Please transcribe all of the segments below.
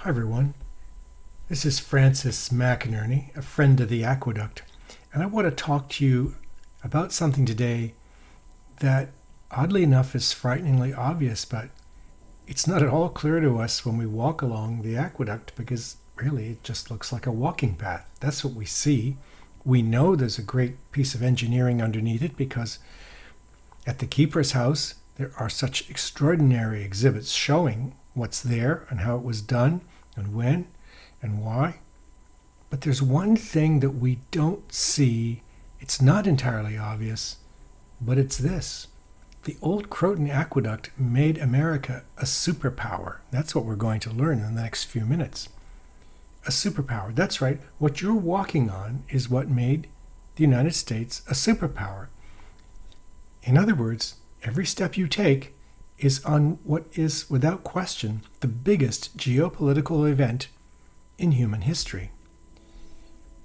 Hi everyone, this is Francis McInerney, a friend of the Aqueduct, and I want to talk to you about something today that oddly enough is frighteningly obvious, but it's not at all clear to us when we walk along the aqueduct because really it just looks like a walking path. That's what we see. We know there's a great piece of engineering underneath it because at the keeper's house there are such extraordinary exhibits showing what's there and how it was done and when and why. But there's one thing that we don't see. It's not entirely obvious, but it's this. The Old Croton Aqueduct made America a superpower. That's what we're going to learn in the next few minutes. A superpower. That's right. What you're walking on is what made the United States a superpower. In other words, every step you take is on what is, without question, the biggest geopolitical event in human history.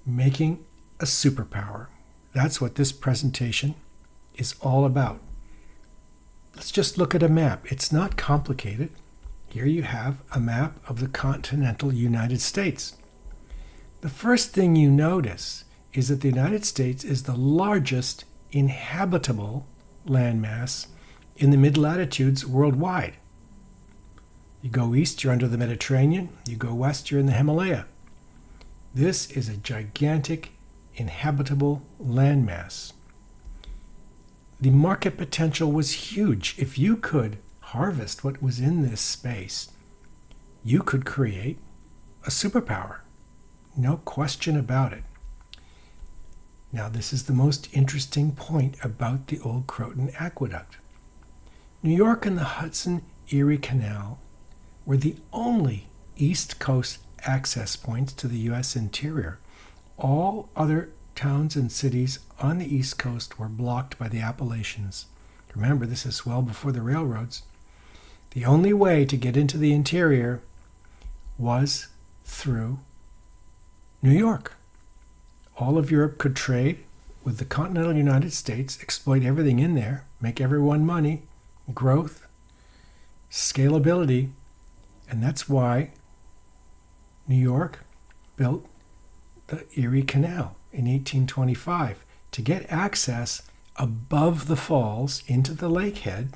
Making a superpower. That's what this presentation is all about. Let's just look at a map. It's not complicated. Here you have a map of the continental United States. The first thing you notice is that the United States is the largest inhabitable landmass in the mid-latitudes worldwide. You go east, you're under the Mediterranean. You go west, you're in the Himalaya. This is a gigantic inhabitable landmass. The market potential was huge. If you could harvest what was in this space, you could create a superpower. No question about it. Now, this is the most interesting point about the Old Croton Aqueduct. New York and the Hudson-Erie Canal were the only East Coast access points to the U.S. interior. All other towns and cities on the East Coast were blocked by the Appalachians. Remember, this is well before the railroads. The only way to get into the interior was through New York. All of Europe could trade with the continental United States, exploit everything in there, make everyone money, growth, scalability, and that's why New York built the Erie Canal in 1825 to get access above the falls into the lakehead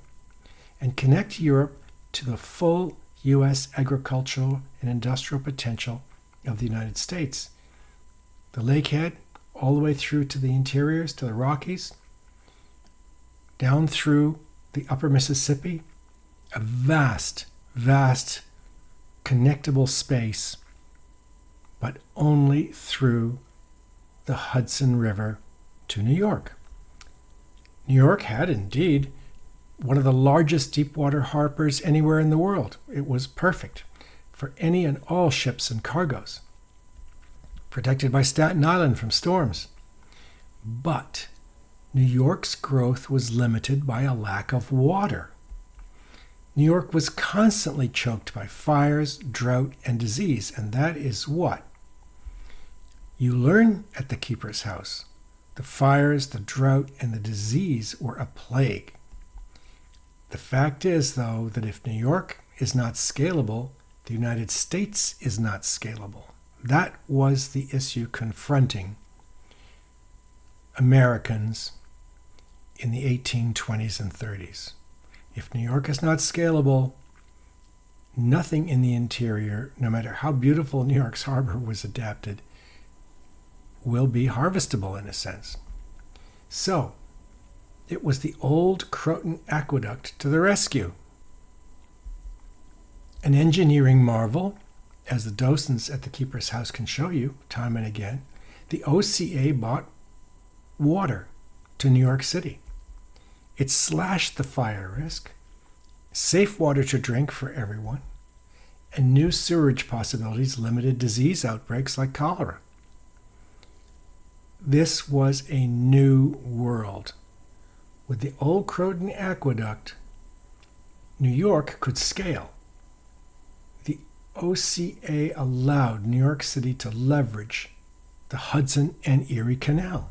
and connect Europe to the full U.S. agricultural and industrial potential of the United States. The lakehead all the way through to the interiors, to the Rockies, down through the upper Mississippi, a vast, vast connectable space, but only through the Hudson River to New York. New York had indeed one of the largest deepwater harbors anywhere in the world. It was perfect for any and all ships and cargoes, protected by Staten Island from storms. But New York's growth was limited by a lack of water. New York was constantly choked by fires, drought, and disease, and that is what you learn at the keeper's house. The fires, the drought, and the disease were a plague. The fact is, though, that if New York is not scalable, the United States is not scalable. That was the issue confronting Americans in the 1820s and 30s. If New York is not scalable, nothing in the interior, no matter how beautiful New York's harbor was adapted, will be harvestable in a sense. So, it was the Old Croton Aqueduct to the rescue. An engineering marvel, as the docents at the keeper's house can show you time and again. The OCA bought water to New York City. It slashed the fire risk, safe water to drink for everyone, and new sewerage possibilities limited disease outbreaks like cholera. This was a new world. With the Old Croton Aqueduct, New York could scale. The OCA allowed New York City to leverage the Hudson and Erie Canal.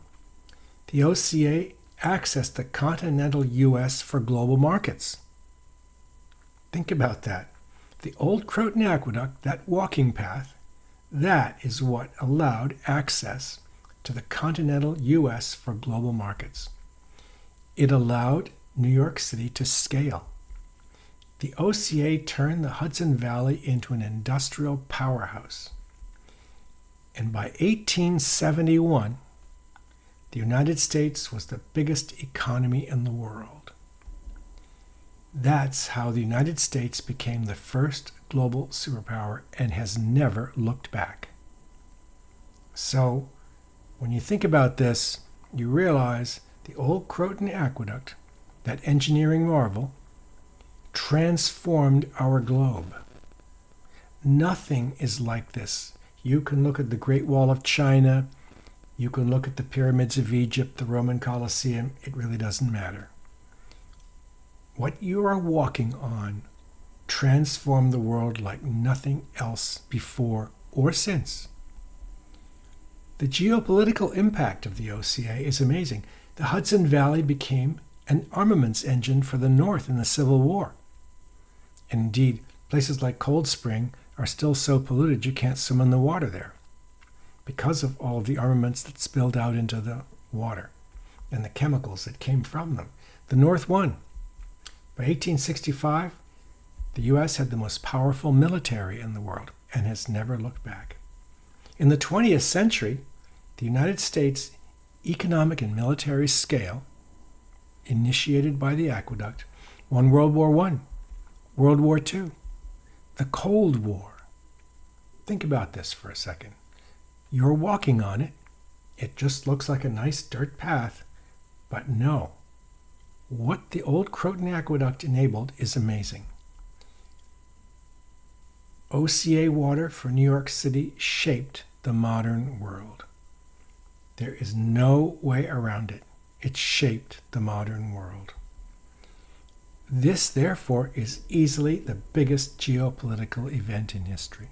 The OCA accessed the continental U.S. for global markets. Think about that. The Old Croton Aqueduct, that walking path, that is what allowed access to the continental U.S. for global markets. It allowed New York City to scale. The OCA turned the Hudson Valley into an industrial powerhouse. And by 1871, the United States was the biggest economy in the world. That's how the United States became the first global superpower and has never looked back. So, when you think about this, you realize the Old Croton Aqueduct, that engineering marvel, transformed our globe. Nothing is like this. You can look at the Great Wall of China, you can look at the pyramids of Egypt, the Roman Colosseum, it really doesn't matter. What you are walking on transformed the world like nothing else before or since. The geopolitical impact of the OCA is amazing. The Hudson Valley became an armaments engine for the North in the Civil War. And indeed, places like Cold Spring are still so polluted you can't swim in the water there because of all of the armaments that spilled out into the water and the chemicals that came from them. The North won. By 1865, the U.S. had the most powerful military in the world and has never looked back. In the 20th century, the United States' economic and military scale, initiated by the aqueduct, won World War I, World War II, the Cold War. Think about this for a second. You're walking on it. It just looks like a nice dirt path. But no, what the Old Croton Aqueduct enabled is amazing. OCA water for New York City shaped the modern world. There is no way around it. It shaped the modern world. This, therefore, is easily the biggest geopolitical event in history.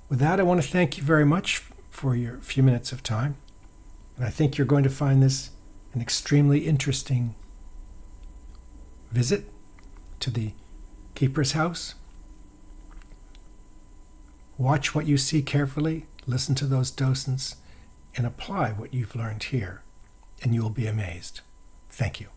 With that, I want to thank you very much for your few minutes of time. And I think you're going to find this an extremely interesting visit to the Keeper's House. Watch what you see carefully, listen to those docents, and apply what you've learned here, and you will be amazed. Thank you.